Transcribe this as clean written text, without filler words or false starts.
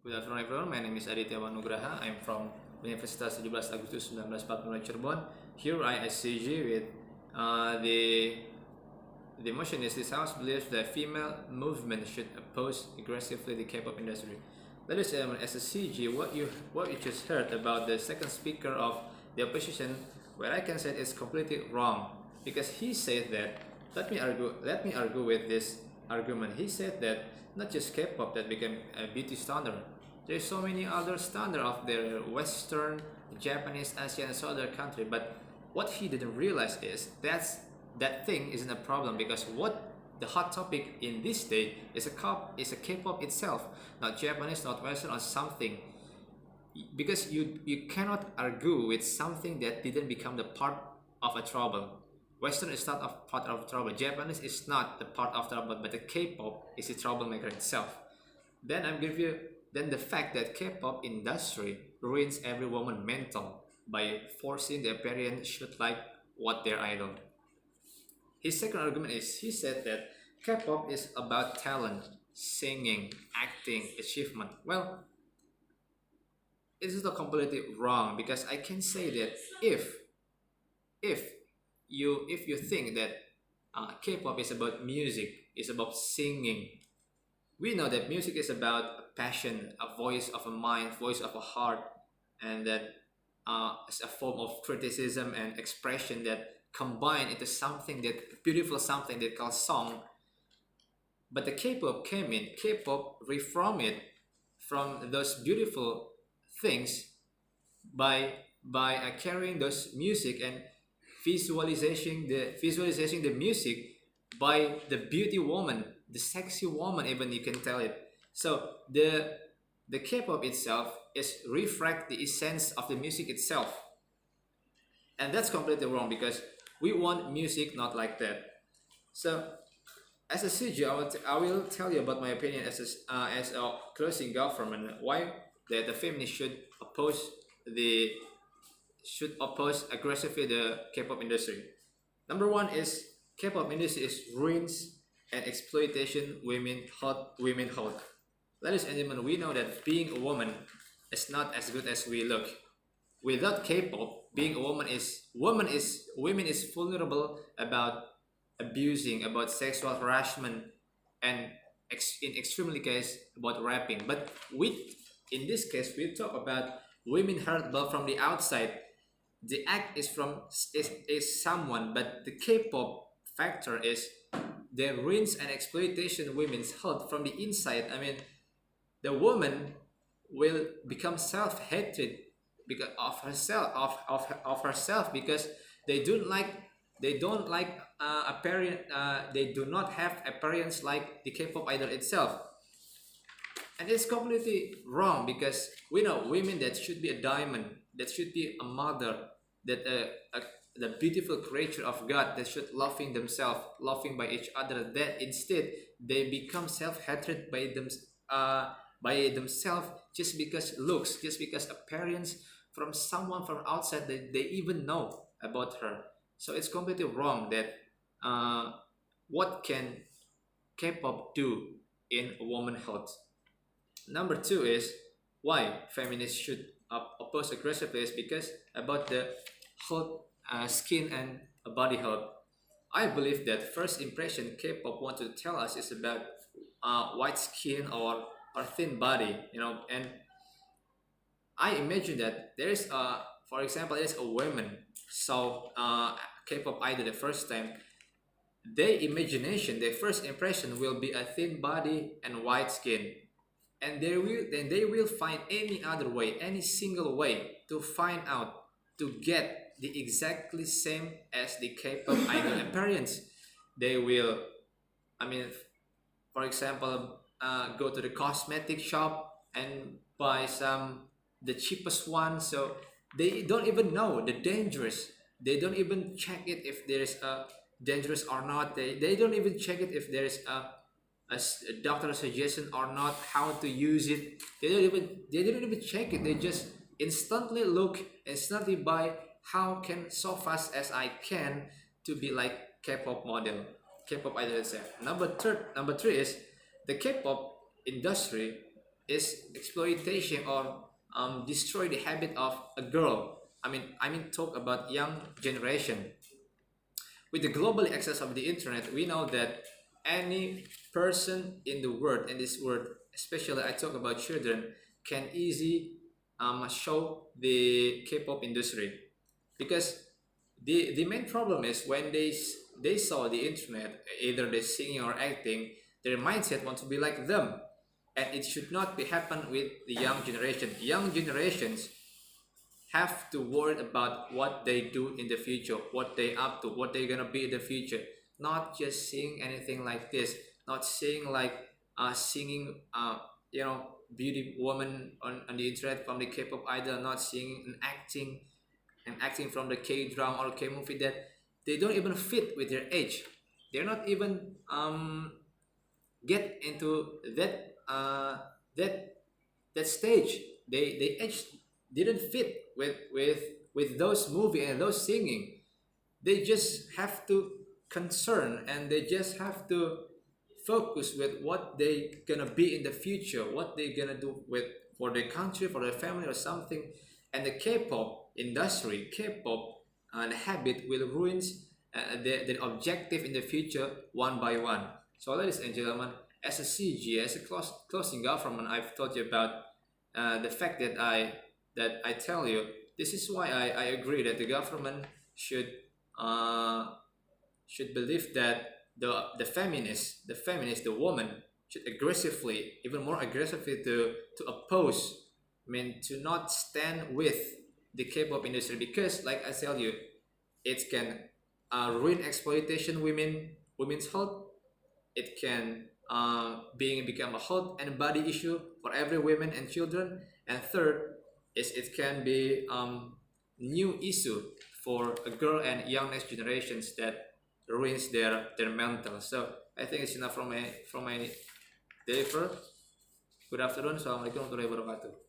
Good afternoon everyone, my name is Aditya Wanugraha. I'm from Universitas 17 Agustus 1945 Cirebon. Here I SCG with the motion is this house believes that female movement should oppose aggressively the K-pop industry. Ladies and gentlemen, as a CG, what you just heard about the second speaker of the opposition, what I can say is completely wrong, because he said that let me argue with this argument. He said that not just K-pop that became a beauty standard. There's so many other standards of the Western, Japanese, Asian, and so other country. But what he didn't realize is that thing isn't a problem, because what the hot topic in this day is a K-pop itself, not Japanese, not Western, or something. Because you cannot argue with something that didn't become the part of a trouble. Western is not a part of trouble. Japanese is not the part of trouble, but the K-pop is a troublemaker itself. Then the fact that K-pop industry ruins every woman mental by forcing the appearance should like what their idol. His second argument is he said that K-pop is about talent, singing, acting, achievement. Well, this is not completely wrong, because I can say that if you think that K-pop is about music, is about singing, we know that music is about a passion, a voice of a mind, voice of a heart, and that is a form of criticism and expression that combine into something that beautiful, something that called song. But the K-pop came in. K-pop reformed it from those beautiful things by carrying those music and visualizing the music by the beauty woman, the sexy woman, even you can tell it. So the K-pop itself is reflect the essence of the music itself, and that's completely wrong, because we want music not like that. So as a CG, I will tell you about my opinion as a closing government, why the feminists should oppose aggressively the K-pop industry. Number one is K-pop industry is ruins and exploitation women health. Ladies and gentlemen, we know that being a woman is not as good as we look. Without K-pop, being a women is vulnerable about abusing, about sexual harassment, and in extremely case about raping. But in this case, we talk about women hurt from the outside. The act is someone, but the K-pop factor is the ruins and exploitation women's health from the inside. I mean, the woman will become self-hatred because of herself, because they do not have appearance like the K-pop idol itself. And it's completely wrong, because we know women that should be a diamond, that should be a mother, that the beautiful creature of God, that should loving themselves, loving by each other, that instead they become self-hatred by themselves, just because looks, just because appearance from someone from outside that they even know about her. So it's completely wrong that what can K-pop do in women's health. Number two is why feminists should oppose aggressively is because about the health, skin and body health. I believe that first impression K-pop want to tell us is about white skin or thin body, and I imagine that there is for example, there is a woman saw K-pop idol the first time. Their first impression will be a thin body and white skin, and they will find any other way, any single way to find out, to get the exactly same as the K-pop idol appearance. They will, for example, go to the cosmetic shop and buy the cheapest one. So they don't even know the dangerous. They don't even check it if there is a dangerous or not. They don't even check it if there is a doctor suggestion or not, how to use it. They don't even check it. They just instantly buy. How can so fast as I can to be like K-pop model, K-pop idol itself. Number three is the K-pop industry is exploitation or destroy the habit of a girl. I mean talk about young generation. With the global access of the internet, we know that any person in the world, in this world, especially I talk about children, can easily show the K-pop industry. Because the main problem is when they saw the internet, either they singing or acting, their mindset want to be like them, and it should not be happen with the young generation. Young generations have to worry about what they do in the future, what they up to, what they're gonna be in the future. Not just sing anything like this, not sing like singing beauty woman on the internet from the K-pop idol, not singing and acting from the K-drama or K-movie that they don't even fit with their age. They're not even get into that that stage. They age didn't fit with those movie and those singing. They just have to concern, and they just have to focus with what they gonna be in the future, what they gonna do with for their country, for their family or something. And the K-pop industry, K-pop and habit will ruin the objective in the future one by one. So ladies and gentlemen, as a CG, as a closing government, I've told you about the fact that I tell you, this is why I agree that the government should believe that the feminists, the woman, should aggressively, even more aggressively, to oppose, to not stand with the K-pop industry, because, like I tell you, it can ruin exploitation women's health. It can become a health and body issue for every women and children. And third is it can be new issue for a girl and young next generations that ruins their mental. So I think it's enough from my deliver. Good afternoon. Assalamualaikum warahmatullahi wabarakatuh.